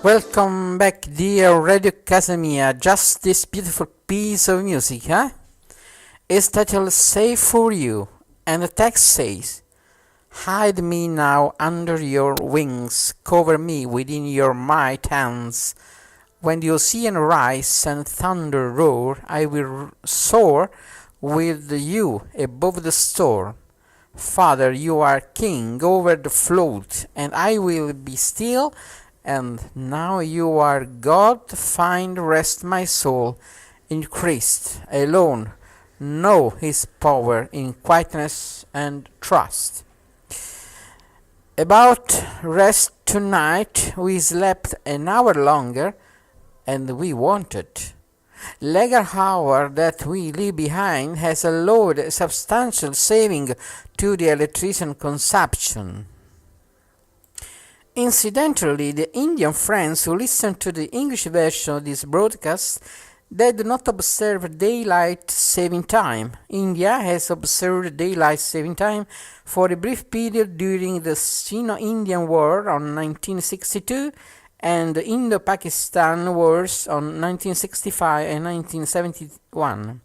Welcome back, dear Radio Casamia. Just this beautiful piece of music, huh? It's titled Safe for You, and the text says, hide me now under your wings, cover me within your might hands. When the ocean rise and thunder roar, I will soar with you above the storm. Father, you are king over the flood, and I will be still. And now you are God, find rest my soul in Christ alone. Know his power in quietness and trust. About rest tonight, we slept an hour longer, and we wanted. Lager hour that we leave behind has allowed a substantial saving to the electricity consumption. Incidentally, the Indian friends who listen to the English version of this broadcast, they do not observe daylight saving time. India has observed daylight saving time for a brief period during the Sino-Indian War on 1962 and the Indo-Pakistan Wars on 1965 and 1971.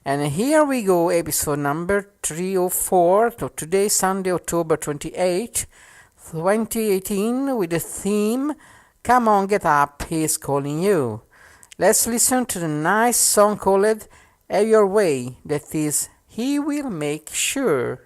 And here we go, episode number 304, to today, Sunday, October 28, 2018, with the theme, Come On Get Up, He's Calling You. Let's listen to the nice song called Have Your Way, that is, He Will Make Sure.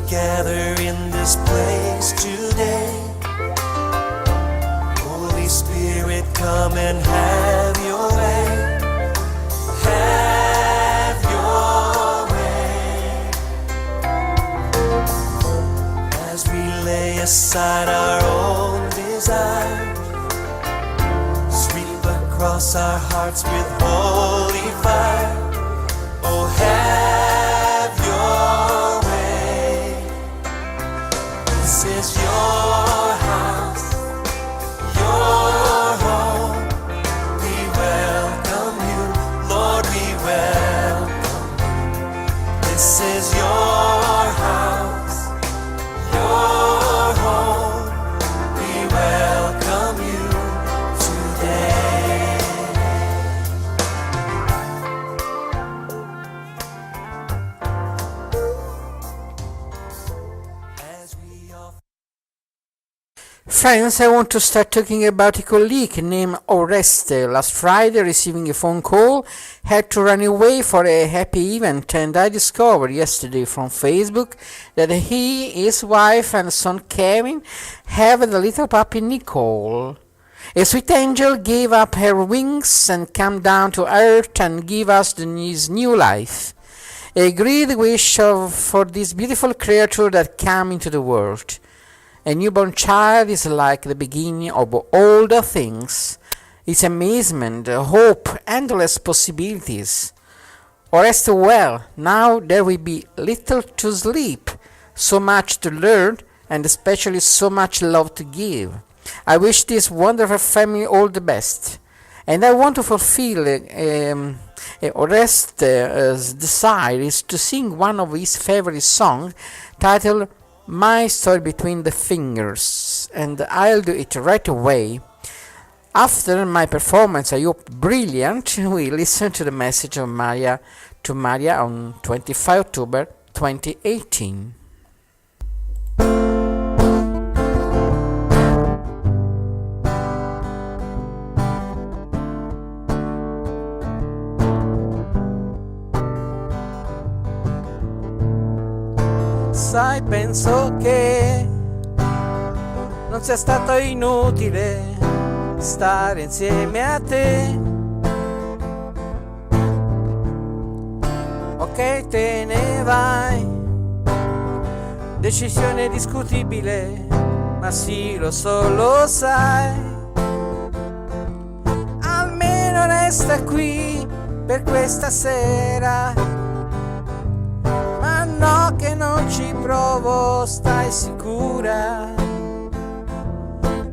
Gather in this place today. Holy Spirit, come and have your way. Have your way. As we lay aside our own desires, sweep across our hearts with holy fire. Oh, have your way. This is your house, your home. We welcome you, Lord, we welcome you. This is your house, your home. We welcome you today. Friends, I want to start talking about a colleague named Oreste. Last Friday, receiving a phone call, had to run away for a happy event, and I discovered yesterday from Facebook that he, his wife, and son Kevin have a little puppy Nicole. A sweet angel gave up her wings and came down to earth and gave us his new life. A great wish for this beautiful creature that came into the world. A newborn child is like the beginning of all the things. It's amazement, hope, endless possibilities. Or rest well, now there will be little to sleep, so much to learn, and especially so much love to give. I wish this wonderful family all the best. And I want to fulfill Oreste's desire is to sing one of his favorite songs titled My Story Between the Fingers, and I'll do it right away. After my performance, I hope brilliant, we listen to the message of Maria on 25 October 2018. Sai, penso che non sia stato inutile stare insieme a te. Ok, te ne vai, decisione discutibile, ma sì, lo so, lo sai. Almeno resta qui per questa sera. Ma no che non ci provo, stai sicura?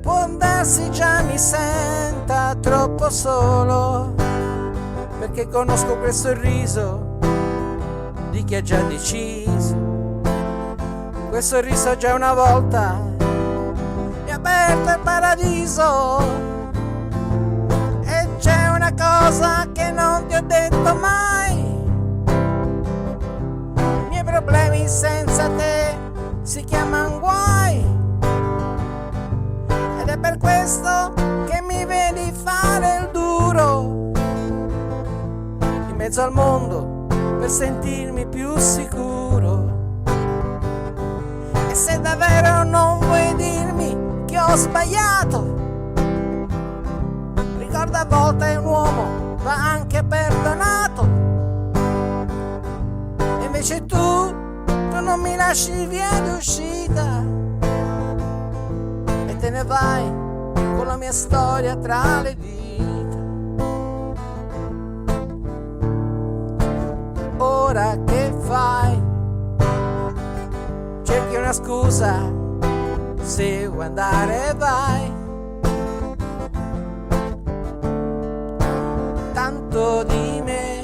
Può darsi già mi senta troppo solo, perché conosco quel sorriso di chi ha già deciso. Quel sorriso già una volta mi ha aperto il paradiso. E c'è una cosa che non ti ho detto mai: i miei problemi senza te si chiamano guai. Ed è per questo che mi vedi fare il duro in mezzo al mondo per sentirmi più sicuro. E se davvero non vuoi dirmi che ho sbagliato, ricorda, a volte un uomo va anche perdonato. E invece tu non mi lasci via d'uscita e te ne vai con la mia storia tra le dita. Ora che fai? Cerchi una scusa, se vuoi andare vai. Tanto di me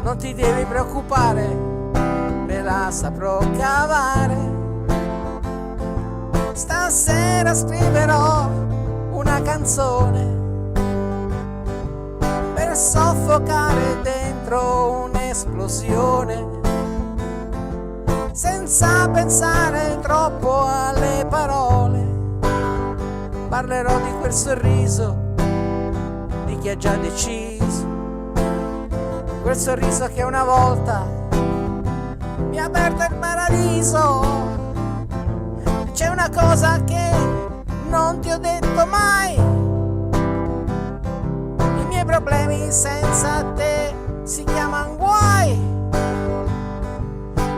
non ti devi preoccupare, me la saprò cavare. Stasera scriverò una canzone per soffocare dentro un'esplosione, senza pensare troppo alle parole. Parlerò di quel sorriso di chi ha già deciso, quel sorriso che una volta mi ha aperto il paradiso. C'è una cosa che non ti ho detto mai: i miei problemi senza te si chiamano guai.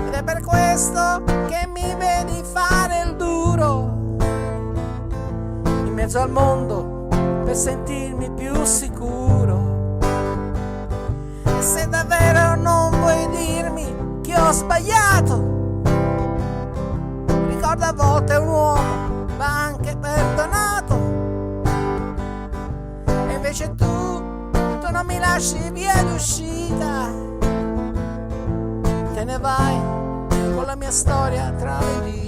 Ed è per questo che mi vedi fare il duro in mezzo al mondo per sentirmi più sicuro. E se davvero non vuoi dirmi che ho sbagliato, ricorda, a volte un uomo va anche perdonato. E invece tu non mi lasci via d'uscita, te ne vai con la mia storia tra le dita.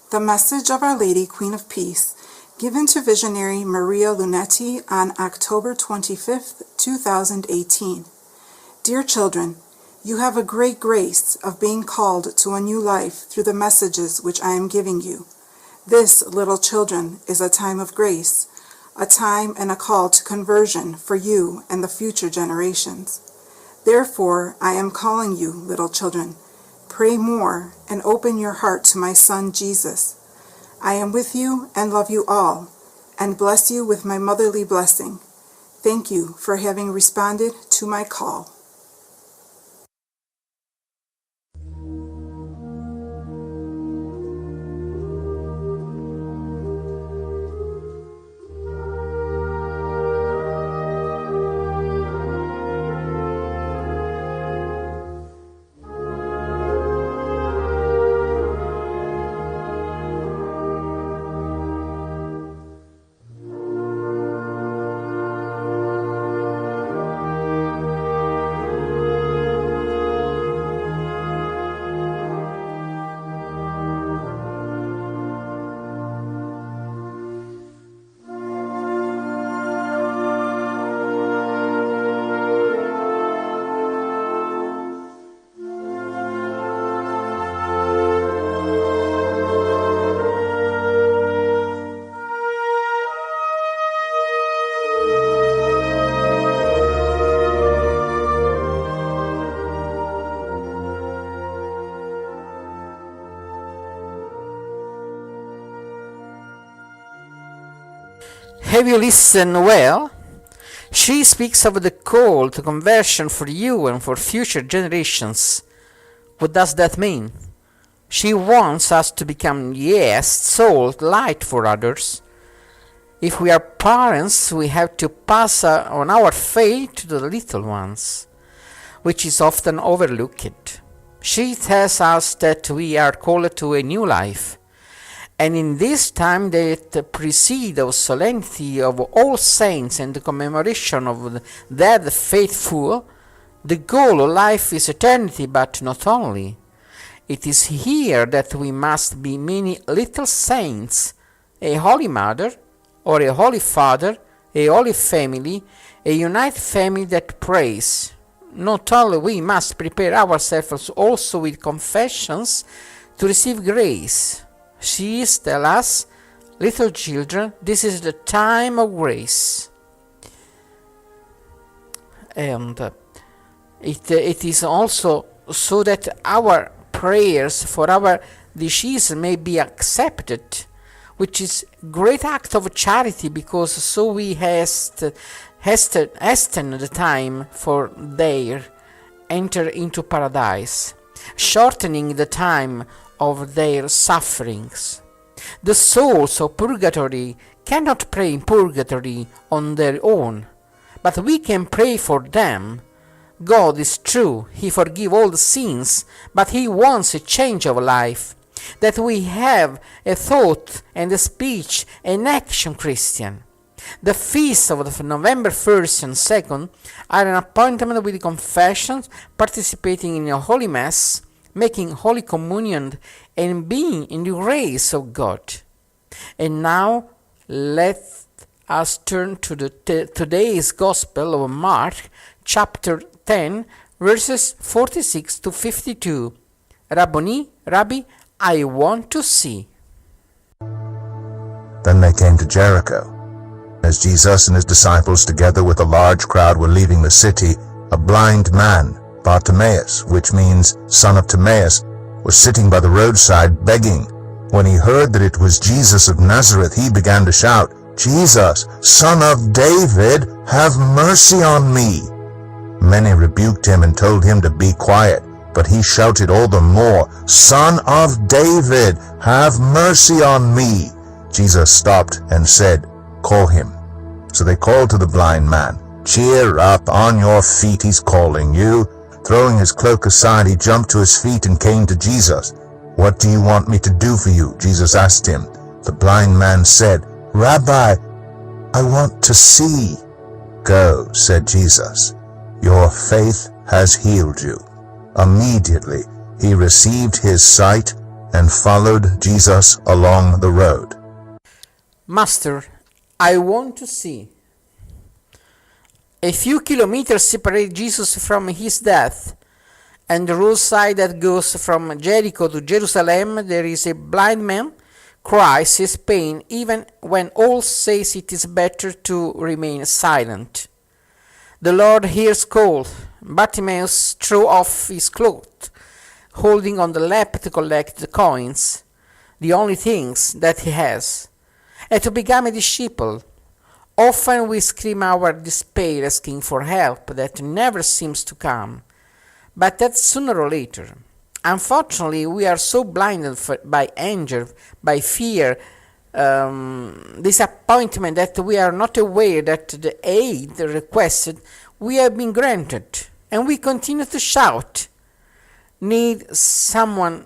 The Message of Our Lady, Queen of Peace, given to visionary Maria Lunetti on October 25th, 2018. Dear children, you have a great grace of being called to a new life through the messages which I am giving you. This, little children, is a time of grace, a time and a call to conversion for you and the future generations. Therefore, I am calling you, little children. Pray more and open your heart to my Son Jesus. I am with you and love you all, and bless you with my motherly blessing. Thank you for having responded to my call. Have you listened well? She speaks of the call to conversion for you and for future generations. What does that mean? She wants us to become, yes, salt, light for others. If we are parents, we have to pass on our faith to the little ones, which is often overlooked. She tells us that we are called to a new life, and in this time that precedes the solemnity of all saints and the commemoration of the dead faithful, the goal of life is eternity, but not only. It is here that we must be many little saints, a holy mother, or a holy father, a holy family, a united family that prays. Not only we must prepare ourselves also with confessions to receive grace. She tells us, little children, this is the time of grace. And it is also so that our prayers for our disease may be accepted, which is great act of charity, because so we hasten the time for their enter into paradise, shortening the time of their sufferings. The souls of purgatory cannot pray in purgatory on their own, but we can pray for them. God is true, He forgives all the sins, but He wants a change of life, that we have a thought and a speech and action Christian. The feasts of the November 1st and 2nd are an appointment with confessions, participating in a holy mass, making holy communion, and being in the grace of God. And now let us turn to today's Gospel of Mark, chapter 10, verses 46 to 52. Rabbi, I want to see. Then they came to Jericho. As Jesus and his disciples, together with a large crowd, were leaving the city, a blind man, Bartimaeus, which means son of Timaeus, was sitting by the roadside begging. When he heard that it was Jesus of Nazareth, he began to shout, "Jesus, Son of David, have mercy on me." Many rebuked him and told him to be quiet, but he shouted all the more, "Son of David, have mercy on me." Jesus stopped and said, "Call him." So they called to the blind man, "Cheer up, on your feet, he's calling you." Throwing his cloak aside, he jumped to his feet and came to Jesus. "What do you want me to do for you?" Jesus asked him. The blind man said, "Rabbi, I want to see." "Go," said Jesus. "Your faith has healed you." Immediately he received his sight and followed Jesus along the road. Master, I want to see. A few kilometers separate Jesus from his death, and the roadside that goes from Jericho to Jerusalem there is a blind man, cries his pain even when all says it is better to remain silent. The Lord hears call. Bartimaeus threw off his cloak, holding on the lap to collect the coins, the only things that he has, and to become a disciple. Often we scream our despair asking for help that never seems to come, but that's sooner or later. Unfortunately, we are so blinded by anger, by fear, disappointment, that we are not aware that the aid requested we have been granted, and we continue to shout. Need someone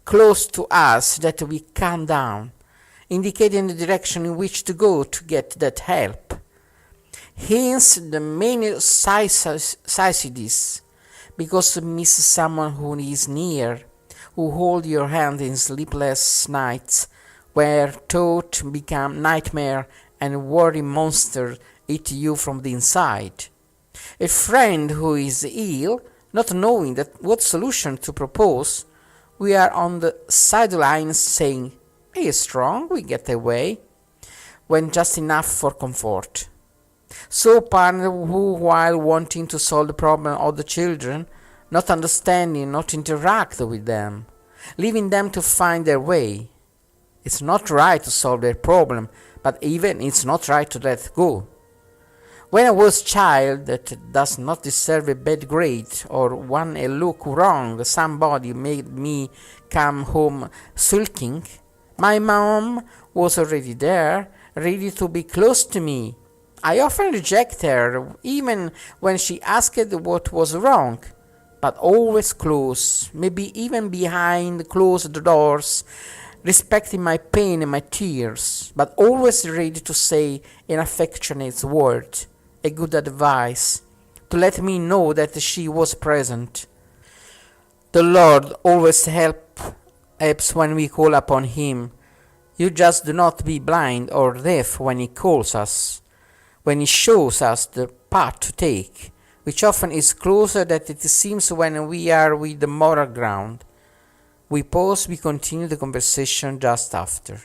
close to us that we calm down, indicating the direction in which to go to get that help. Hence the many suicides, because you miss someone who is near, who hold your hand in sleepless nights, where thought become nightmare and worry monster eat you from the inside. A friend who is ill, not knowing what solution to propose, we are on the sidelines saying, "He is strong, we get away," when just enough for comfort. So partners who, while wanting to solve the problem of the children, not understanding, not interact with them, leaving them to find their way. It's not right to solve their problem, but even it's not right to let go. When I was a child that does not deserve a bad grade, or when I look wrong, somebody made me come home sulking, my mom was already there, ready to be close to me. I often reject her, even when she asked what was wrong, but always close, maybe even behind closed doors, respecting my pain and my tears, but always ready to say an affectionate word, a good advice, to let me know that she was present. The Lord always helps when we call upon Him. You just do not be blind or deaf when He calls us, when He shows us the path to take, which often is closer than it seems when we are with the moral ground. We pause, we continue the conversation just after.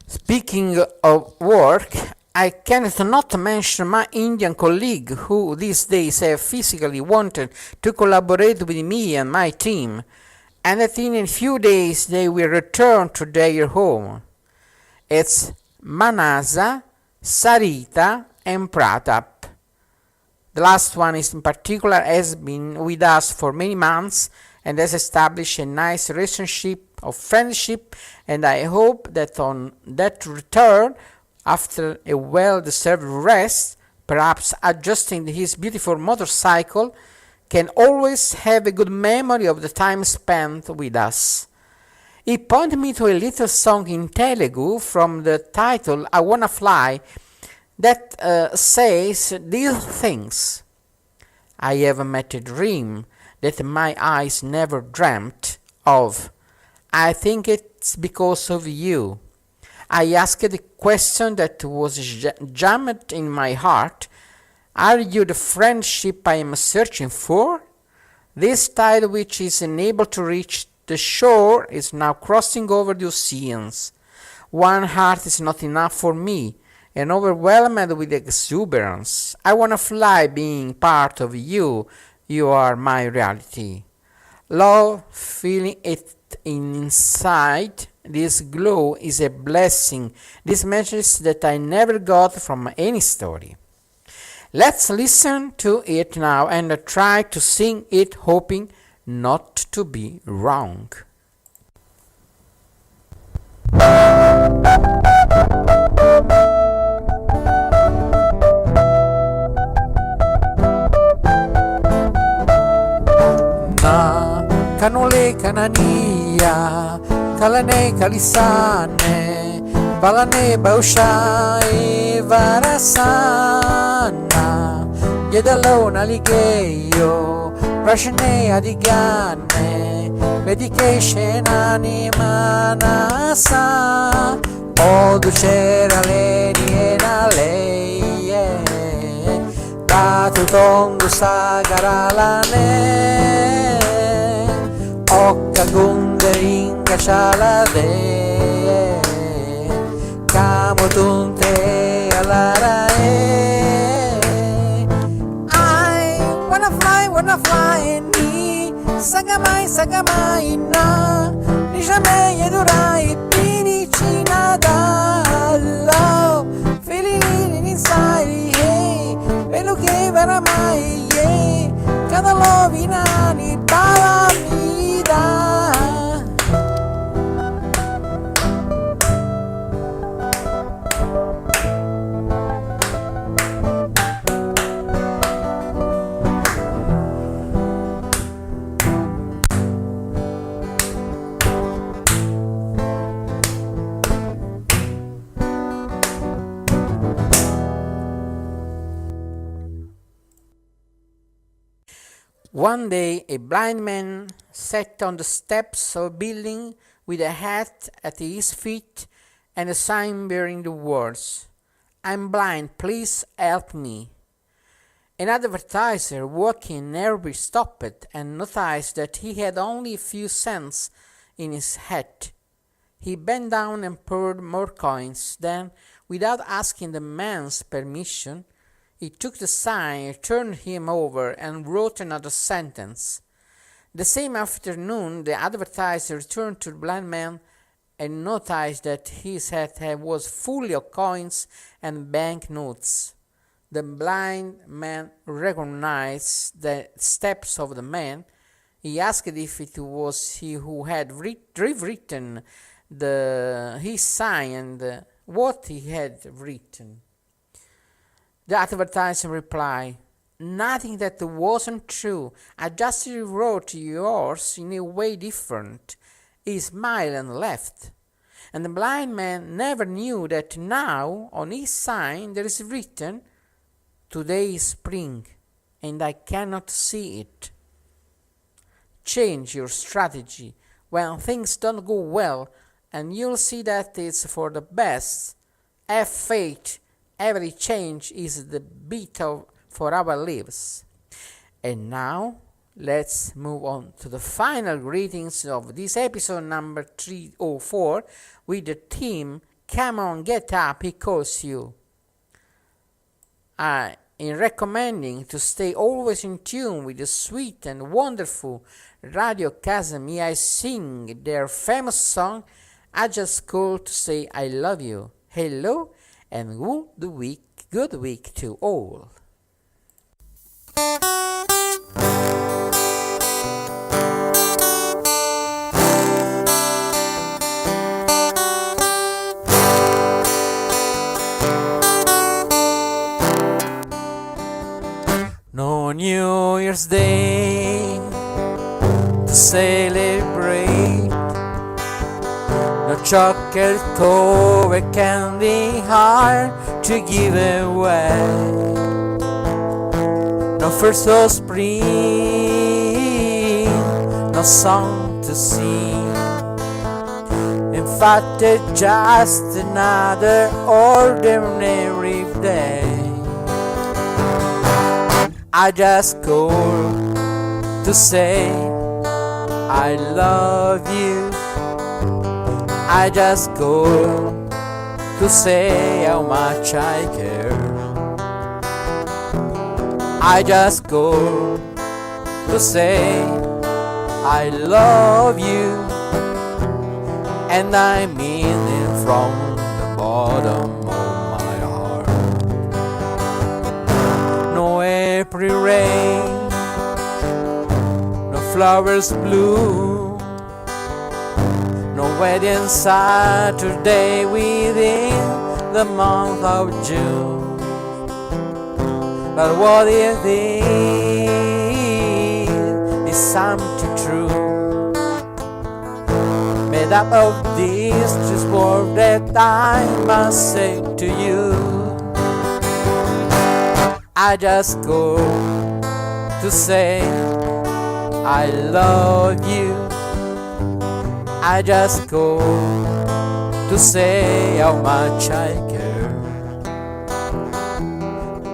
Speaking of work, I cannot not mention my Indian colleague who these days have physically wanted to collaborate with me and my team, and that in a few days they will return to their home. It's Manasa, Sarita and Pratap. The last one is in particular has been with us for many months and has established a nice relationship of friendship, and I hope that on that return, after a well-deserved rest, perhaps adjusting his beautiful motorcycle, can always have a good memory of the time spent with us. He pointed me to a little song in Telugu from the title I Wanna Fly that says these things. I have met a dream that my eyes never dreamt of. I think it's because of you. I asked a question that was jammed in my heart. Are you the friendship I am searching for? This tide which is unable to reach the shore is now crossing over the oceans. One heart is not enough for me, and overwhelmed with exuberance. I want to fly being part of you. You are my reality. Love, feeling it inside, this glow is a blessing. This message that I never got from any story. Let's listen to it now and try to sing it, hoping not to be wrong. Kanule kanania, kalane kalisane, balane bausha e varasana, yedalona ligeyo, prashne adigane, medikation animanasa, o ducera leni ena leye, tatu tongu sagaralane. Okka gunderinga shalade kamutunte alarae. I wanna fly ni saga Sagamai, sagamai na Nijamei edurai Pini chinada Love Feeling inside hey Velo che veramai yeah Cada lovinani Palamida. One day a blind man sat on the steps of a building with a hat at his feet and a sign bearing the words, "I'm blind, please help me." An advertiser walking nearby stopped and noticed that he had only a few cents in his hat. He bent down and poured more coins. Then, without asking the man's permission, he took the sign, turned him over, and wrote another sentence. The same afternoon, the advertiser returned to the blind man and noticed that his hat was full of coins and banknotes. The blind man recognized the steps of the man. He asked if it was he who had rewritten his sign and what he had written. The advertiser replied, "Nothing that wasn't true. I just rewrote yours in a way different." He smiled and left. And the blind man never knew that now on his sign there is written, "Today is spring, and I cannot see it." Change your strategy when things don't go well, and you'll see that it's for the best. Have faith. Every change is the beat for our lives. And now, let's move on to the final greetings of this episode number 304 with the theme, "Come on, get up, he calls you." In recommending to stay always in tune with the sweet and wonderful Radio Casami, I sing their famous song, "I Just Called to Say I Love You." Hello and good week to all. No New Year's Day to celebrate, no chocolate covered candy heart to give away, no first of spring, no song to sing. In fact, it's just another ordinary day. I just called to say I love you. I just called to say how much I care. I just called to say I love you, and I mean it from the bottom of my heart. No April rain, no flowers bloom, no wedding Saturday within the month of June. But what it is something true, made up of this just word that I must say to you. I just go to say I love you. I just go to say how much I care.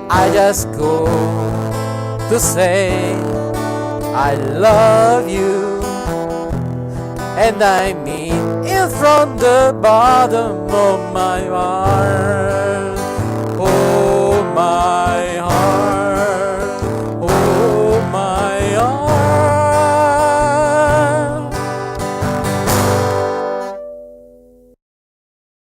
I just go to say I love you, and I mean it from the bottom of my heart.